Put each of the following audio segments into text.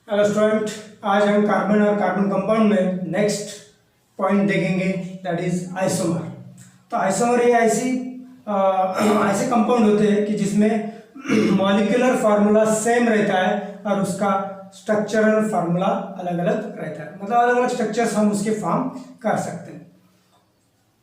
Hello student, आज हम carbon और कार्बन कंपाउंड में नेक्स्ट पॉइंट देखेंगे, दैट इज आइसोमर। तो आइसोमर ये ऐसे कंपाउंड होते हैं कि जिसमें मॉलिक्यूलर फार्मूला सेम रहता है और उसका स्ट्रक्चरल फार्मूला अलग अलग रहता है, मतलब अलग अलग स्ट्रक्चर्स हम उसके फॉर्म कर सकते हैं।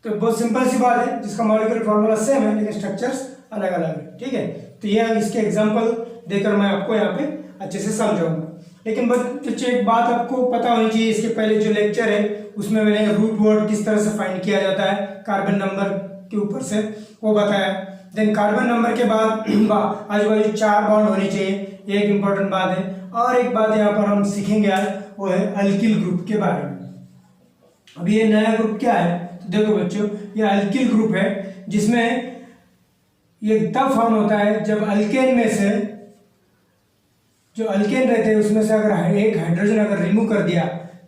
तो बहुत सिंपल सी बात है, जिसका मॉलिक्यूलर फार्मूला सेम है लेकिन स्ट्रक्चर्स अलग अलग है। ठीक है, तो ये इसके एग्जांपल देकर मैं आपको यहाँ पे अच्छे से समझाऊंगा। लेकिन बच्चे एक बात आपको पता होनी चाहिए, इसके पहले जो लेक्चर है उसमें मैंने रूट वर्ड किस तरह से फाइंड किया जाता है कार्बन नंबर के ऊपर से वो बताया। देन कार्बन नंबर के बाद आजू बाजू 4 बॉन्ड होने चाहिए, ये एक इंपॉर्टेंट बात है। और एक बात यहाँ पर हम सीखेंगे आज, वो है अल्किल ग्रुप के बारे में। अभी ये नया ग्रुप क्या है, तो देखो बच्चों, ये अल्किल ग्रुप है जिसमें ये तब फॉर्म होता है जब अल्केन में से जो अल्केन रहते हैं उसमें से अगर एक हाइड्रोजन अगर रिमूव कर दिया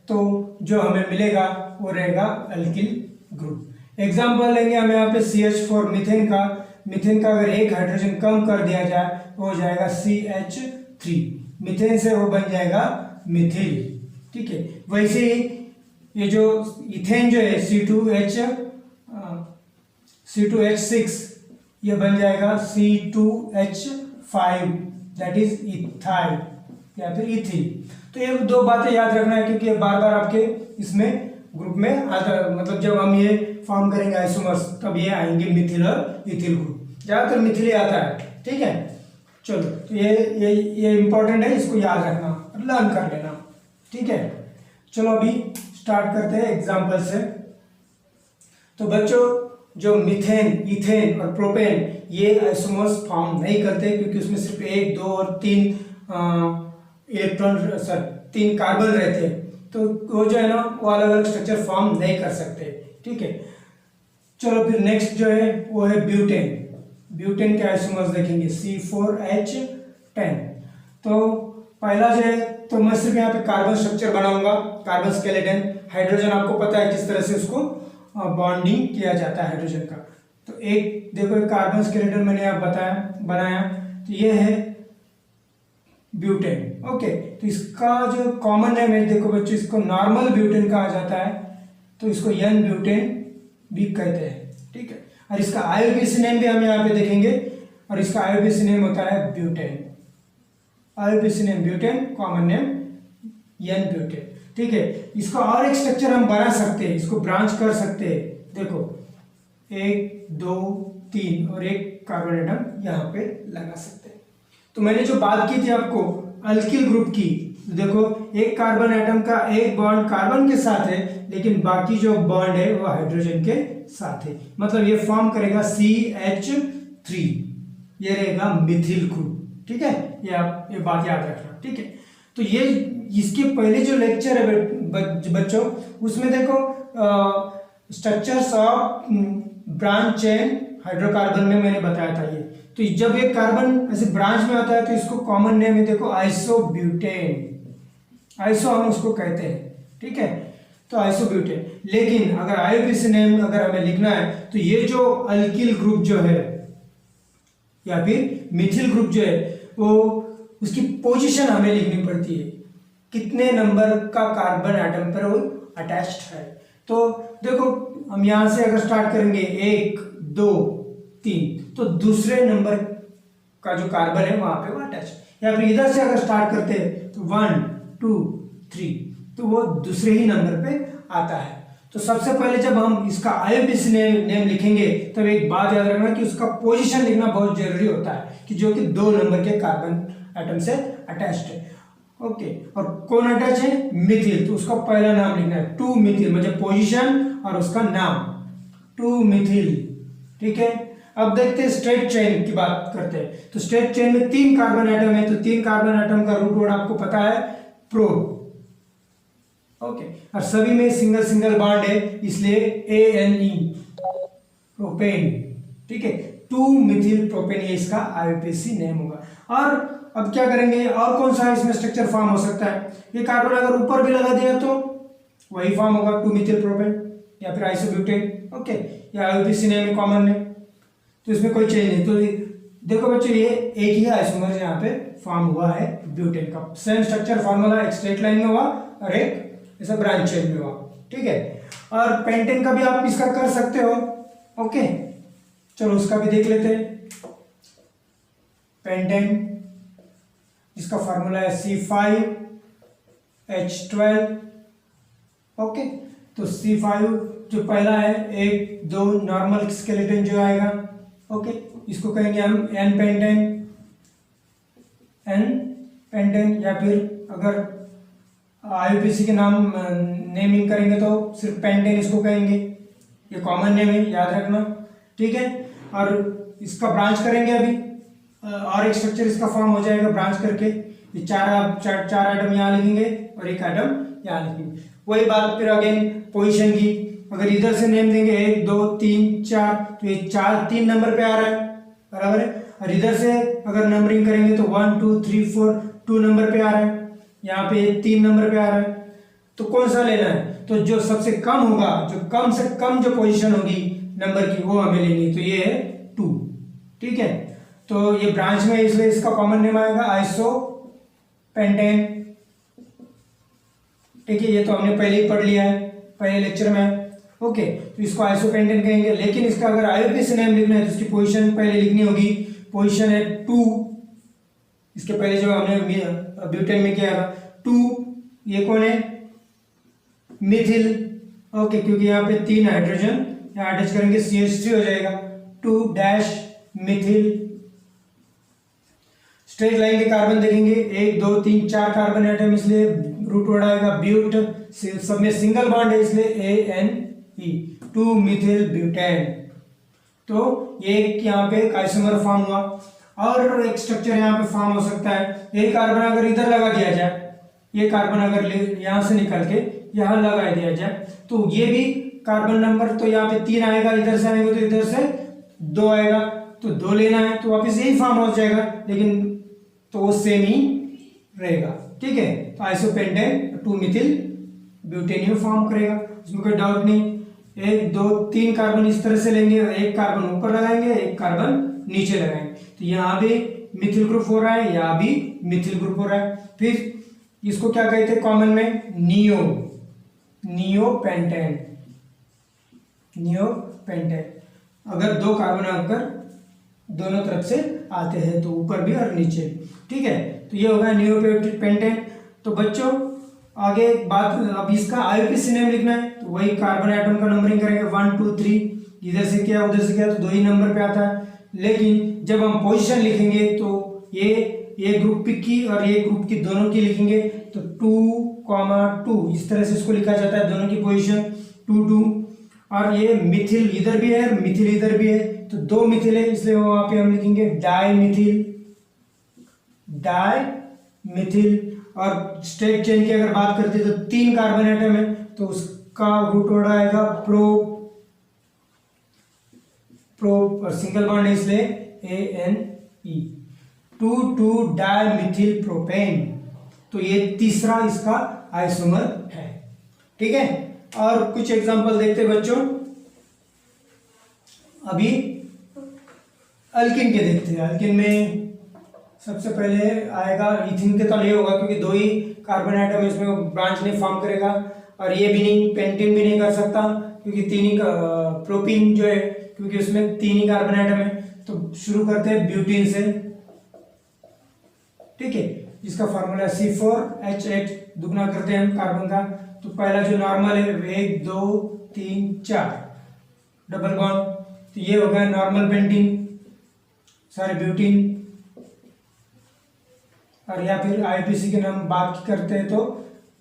तो जो हमें मिलेगा वो रहेगा अल्किल ग्रुप। एग्जांपल लेंगे हम यहाँ पे CH4 मीथेन का। मीथेन का अगर एक हाइड्रोजन कम कर दिया जाए तो हो जाएगा CH3, मीथेन से वो बन जाएगा मिथिल। ठीक है, वैसे ही ये जो इथेन जो है C2H6 ये बन जाएगा C2H5, दैट इज इथाइल या फिर इथिल। तो ये 2 बातें याद रखना है क्योंकि बार बार आपके इसमें ग्रुप में आता है, मतलब जब हम ये फॉर्म करेंगे आइसोमर्स तब ये आएंगे मिथिल और इथिल ग्रुप, ज्यादातर मिथिल ही आता है। ठीक है, चलो, तो ये इंपॉर्टेंट है, इसको याद रखना, लर्न कर लेना। ठीक है, चलो अभी स्टार्ट करते हैं एग्जाम्पल से। तो बच्चों, जो मीथेन, इथेन और प्रोपेन ये आइसोमर्स फॉर्म नहीं करते क्योंकि उसमें सिर्फ 1, 2 और 3 3 कार्बन रहते हैं, तो वो जो है ना वो अलग अलग स्ट्रक्चर फॉर्म नहीं कर सकते। ठीक है, चलो फिर नेक्स्ट जो है वो है ब्यूटेन। ब्यूटेन के आइसोमर्स देखेंगे C4H10। तो पहला जो है, तो मैं सिर्फ यहाँ पे कार्बन स्ट्रक्चर बनाऊंगा, कार्बन स्केलेटन। हाइड्रोजन आपको पता है किस तरह से उसको बॉन्डिंग किया जाता है हाइड्रोजन का। तो एक देखो, एक कार्बन स्केलेटन मैंने यहाँ बनाया, तो ये है ब्यूटेन। ओके, तो इसका जो कॉमन नेम है, देखो बच्चों, इसको नॉर्मल ब्यूटेन कहा जाता है, तो इसको N ब्यूटेन भी कहते हैं। ठीक है, और इसका IUPAC नेम भी हम यहाँ पे देखेंगे, और इसका IUPAC नेम होता है butane. IUPAC name butane, common name N butane. ठीक है, इसका और एक स्ट्रक्चर हम बना सकते हैं, इसको ब्रांच कर सकते हैं। देखो 1, 2, 3 और एक कार्बन एटम यहाँ पे लगा सकते हैं। तो मैंने जो बात की थी आपको अल्किल ग्रुप की, देखो एक कार्बन एटम का एक बॉन्ड कार्बन के साथ है लेकिन बाकी जो बॉन्ड है वो हाइड्रोजन के साथ है, मतलब ये फॉर्म करेगा CH3, ये रहेगा मिथिल ग्रुप। ठीक है, ये बात याद रखना। ठीक है, तो ये इसके पहले जो लेक्चर है बच्चों, उसमें देखो structures of branch chain hydrocarbon में मैंने बताया था ये। तो जब एक कार्बन ऐसे ब्रांच में आता है तो इसको कॉमन नेम है, देखो आइसोब्यूटेन। आइसो हम उसको कहते हैं। ठीक है, तो आइसोब्यूटेन। लेकिन अगर IUPAC नेम अगर हमें लिखना है तो ये जो अल्किल ग्रुप जो है या फिर मिथिल ग्रुप जो है, वो उसकी पोजीशन हमें लिखनी पड़ती है, कितने नंबर का कार्बन एटम पर वो अटैच्ड है। तो देखो हम यहां से अगर स्टार्ट करेंगे 1, 2, 3, तो दूसरे नंबर का जो कार्बन है वहां पे वो अटैच, या फिर इधर से अगर स्टार्ट करते हैं तो 1, 2, 3, तो वो दूसरे ही नंबर पे आता है। तो सबसे पहले जब हम इसका IUPAC नेम लिखेंगे तब एक बात याद रखना कि उसका पोजीशन लिखना बहुत जरूरी होता है, कि जो कि 2 नंबर के कार्बन एटम से अटैच्ड है। ओके, और कौन अटैच है? मिथिल, तो उसका पहला नाम लिखना है 2 मिथिल, मतलब पोजीशन और उसका नाम 2 मिथिल। ठीक है, अब देखते हैं स्ट्रेट चेन की बात करते हैं। तो स्ट्रेट चेन में 3 कार्बन एटम है, तो 3 कार्बन एटम का रूट वर्ड आपको पता है प्रो। ओके, और सभी में सिंगल बॉन्ड है, इसलिए ANE, प्रोपेन। ठीक है, 2 मिथिल प्रोपेन, ये इसका IUPAC नेम होगा। और अब क्या करेंगे, और कौन सा इसमें स्ट्रक्चर फॉर्म हो सकता है? ये कार्बन अगर ऊपर भी लगा दिया तो वही फॉर्म होगा 2 मिथिल प्रोपेन या फिर आइसोब्यूटेन। ओके, या IUPAC नेम कॉमन नेम, तो इसमें कोई चेंज नहीं। तो देखो बच्चों, ये एक ही आइसोमर यहाँ पे फॉर्म हुआ है ब्यूटेन का। सेम स्ट्रक्चर फॉर्मूला एक स्ट्रेट लाइन में हुआ और एक ऐसा ब्रांच शेप में हुआ, ठीक है। और पेंटेन का भी आप इसका कर सकते हो, ओके। चलो उसका भी देख लेते हैं। पेंटेन इसका फॉर्मूला है C5H12, ओके। तो C5 जो पहला है 1 2 नॉर्मल स्केलेटन जो आएगा, ओके, इसको कहेंगे हम एन पेंटेन, या फिर अगर आईयूपीएसी के नाम नेमिंग करेंगे तो सिर्फ पेंटेन इसको कहेंगे, ये कॉमन नेम है, याद रखना, ठीक है। और इसका ब्रांच करेंगे अभी, और एक स्ट्रक्चर इसका फॉर्म हो जाएगा ब्रांच करके। ये चार आइटम यहाँ लिखेंगे और एक आइटम यहाँ लिखेंगे। वही बात फिर अगेन पोजीशन की, अगर इधर से नेम देंगे 1 2 3 4, तो ये 3 नंबर पे आ रहा है, बराबर है। और इधर से अगर नंबरिंग करेंगे तो 1 2 3 4 2 नंबर पे आ रहा है, यहाँ पे 3 नंबर पे आ रहा है। तो कौन सा लेना है? तो जो सबसे कम होगा, जो कम से कम जो पोजीशन होगी नंबर की, वो हमें लेनी है। तो ये है 2, ठीक है। तो ये ब्रांच में, इसलिए इसका कॉमन नेम आएगा आइसो पेंटेन, ठीक है। ये तो हमने पहले ही पढ़ लिया है पहले लेक्चर में, ओके। तो इसको आइसो पेंटेन कहेंगे। लेकिन इसका अगर आईयूपीएसी नेम लिखना है तो इसकी पोजीशन पहले लिखनी होगी। पोजीशन है 2, इसके पहले जो हमने ब्यूटेन में किया 2, ये कौन है? मिथिल, ओके, क्योंकि यहाँ पे 3 हाइड्रोजन यहाँ अटैच करेंगे, CH3 हो जाएगा 2- मिथिल। स्ट्रेट लाइन के कार्बन देखेंगे 1 2 3 4 कार्बन एटम, इसलिए रूट वर्ड आएगा ब्यूट। सब में सिंगल बॉन्ड है इसलिए ANE, 2 मिथिल ब्यूटेन। तो ये यहाँ पे आइसोमर फॉर्म हुआ। और एक स्ट्रक्चर यहाँ पे फॉर्म हो सकता है, एक कार्बन अगर इधर लगा दिया जाए, ये कार्बन अगर यहाँ से निकल के यहाँ लगा दिया जाए, तो ये भी कार्बन नंबर तो यहाँ पे 3 आएगा, इधर से आएगा तो इधर से 2 आएगा, तो 2 लेना है तो वापस यही फॉर्म हो जाएगा, लेकिन तो वो सेम ही रहेगा, ठीक है। तो आइसोपेंटेन 2 मिथिल ब्यूटेनियम फॉर्म करेगा, उसमें कोई डाउट नहीं। 1 2 3 कार्बन इस तरह से लेंगे, एक कार्बन ऊपर लगाएंगे, एक कार्बन नीचे लगाएंगे, तो यहाँ भी मिथिल ग्रुप हो रहा है, यहाँ भी मिथिल ग्रुप हो रहा है। फिर इसको क्या कहते हैं कॉमन में? नियोपेंटेन। अगर 2 कार्बन अगर दोनों तरफ से आते हैं तो ऊपर भी और नीचे भी, ठीक है। तो ये होगा नियोपेंटेन। तो बच्चों आगे बात, अब इसका आईयूपीएसी नेम लिखना है तो वही कार्बन एटम का नंबरिंग करेंगे 1 2 3, इधर से किया उधर से किया तो 2 ही नंबर पे आता है। लेकिन जब हम पोजीशन लिखेंगे तो ये ग्रुप की और ये ग्रुप की दोनों की लिखेंगे तो 2, इस तरह से इसको लिखा जाता है, दोनों की पोजीशन 2 2। और ये मिथिल इधर भी है, मिथिल इधर भी है, तो 2 मिथिल है, इसलिए वहां पे हम लिखेंगे डाई मिथिल। और स्ट्रेट चेन की अगर बात करते हैं तो 3 कार्बन एटम है, तो उसका रूट वर्ड आएगा प्रो, और सिंगल बॉन्ड है इसलिए ANE, 2 डाई मिथिल प्रोपेन। तो ये तीसरा इसका आइसोमर है, ठीक है। और कुछ एग्जांपल देखते हैं बच्चों, अभी अल्किन के देखते हैं। अल्किन में सबसे पहले आएगा इथिन के, तो ये होगा क्योंकि 2 ही कार्बन आइटम है, इसमें ब्रांच नहीं फॉर्म करेगा। और ये भी नहीं, पेंटेन भी नहीं कर सकता क्योंकि 3 ही, प्रोपीन जो है क्योंकि उसमें 3 ही कार्बन आइटम है। तो शुरू करते हैं ब्यूटीन से, ठीक है, जिसका फॉर्मूला C4H8, दुगना करते हैं हम कार्बन का। तो पहला जो नॉर्मल है 1 2 3 4 डबल बॉन्ड, तो ये हो गया नॉर्मल ब्यूटीन। और या फिर आईयूपीएसी के नाम बात करते हैं तो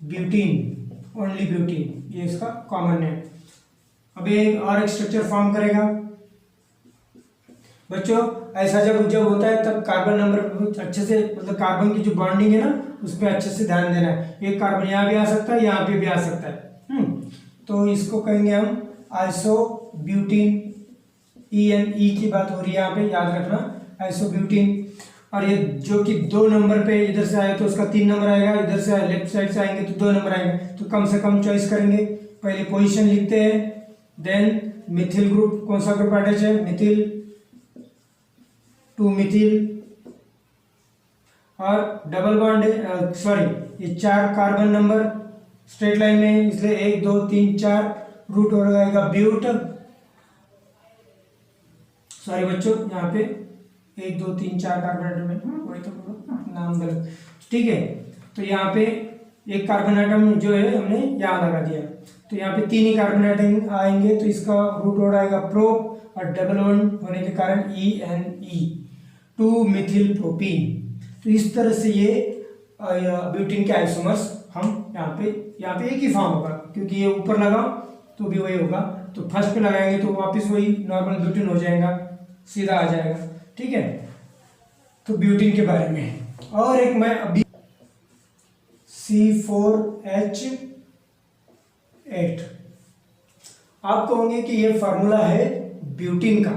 ब्यूटीन, ओनली ब्यूटीन, ये इसका कॉमन है। अब एक और एक स्ट्रक्चर फॉर्म करेगा बच्चों। ऐसा जब होता है तब कार्बन नंबर अच्छे से, मतलब कार्बन की जो बॉन्डिंग है ना उस पर अच्छे से ध्यान देना है। एक कार्बन यहाँ भी आ सकता है, यहाँ पे भी आ सकता है। तो इसको कहेंगे हम आइसोब्यूटीन, ENE की बात हो रही है यहाँ पे, याद रखना आइसोब्यूटीन। और ये जो कि 2 नंबर पे इधर से आए तो उसका 3 नंबर आएगा, इधर से लेफ्ट साइड से आएंगे तो 2 नंबर आएंगे। तो कम से कम चॉइस करेंगे, पहले पोजीशन लिखते हैं, देन मिथिल ग्रुप, कौन सा ग्रुप अटैच है? मिथिल, 2 मिथिल। और डबल बॉन्ड, सॉरी ये 4 कार्बन नंबर स्ट्रेट लाइन में, इसलिए 1 2 3 4 रूट हो जाएगा ब्यूट। सॉरी बच्चों, यहाँ पे 1 2 3 4 कार्बन आइटम में, वही तो नाम गलत, ठीक है। तो यहाँ पे एक कार्बन आइटम जो है हमने यहाँ लगा दिया, तो यहाँ पे 3 ही कार्बन आइटम आएंगे, तो इसका रूट वर्ड आएगा प्रो, और डबल बॉन्ड होने के कारण ENE 2 मिथिल प्रोपीन। तो इस तरह से ये ब्यूटीन के आइसोमर्स हम यहाँ पे एक ही फॉर्म होगा, क्योंकि ये ऊपर लगा तो भी वही होगा, तो फर्स्ट पे लगाएंगे तो वापस वही नॉर्मल ब्यूटीन हो जाएगा, सीधा आ जाएगा, ठीक है। तो ब्यूटीन के बारे में और एक मैं अभी C4H8, आप कहोगे कि ये फार्मूला है ब्यूटीन का,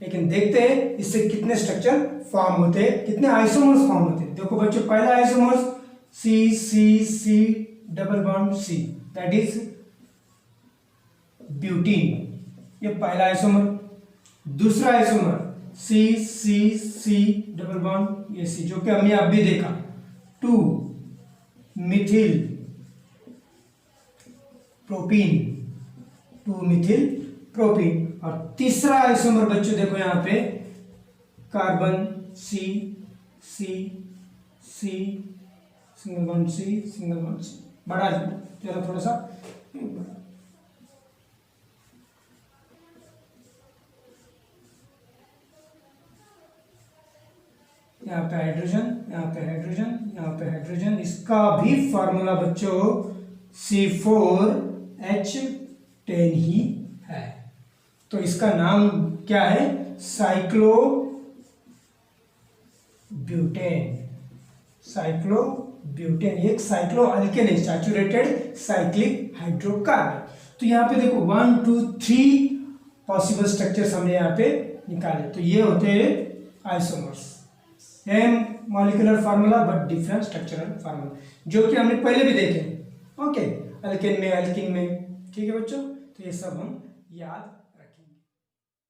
लेकिन देखते हैं इससे कितने स्ट्रक्चर फॉर्म होते हैं, कितने आइसोमर्स फॉर्म होते हैं। देखो बच्चों, पहला isomers C double bond C, that is butene, ये पहला आइसोमर। दूसरा आइसोमर C डबल बॉन्ड ये C, जो कि हमने अभी देखा 2 मिथिल प्रोपीन, 2 मिथिल प्रोपीन। और तीसरा आइसोमर बच्चों देखो यहाँ पे carbon C single bond C, बड़ा जरा थोड़ा सा, यहाँ पे हाइड्रोजन, यहाँ पे हाइड्रोजन, यहाँ पे हाइड्रोजन। इसका भी फार्मूला बच्चों C4H10 ही है। तो इसका नाम क्या है? साइक्लोब्यूटेन। एक साइक्लो अल्केन है, सैचुरेटेड साइक्लिक हाइड्रोकार्बन। तो यहाँ पे देखो 1 2 3 पॉसिबल स्ट्रक्चर्स हमने यहाँ पे निकाले, तो ये होते हैं isomers, same molecular formula but different structural formula, जो कि हमने पहले भी देखे, ओके, अल्केन में, अल्कीन में, ठीक है बच्चों। तो ये सब हम याद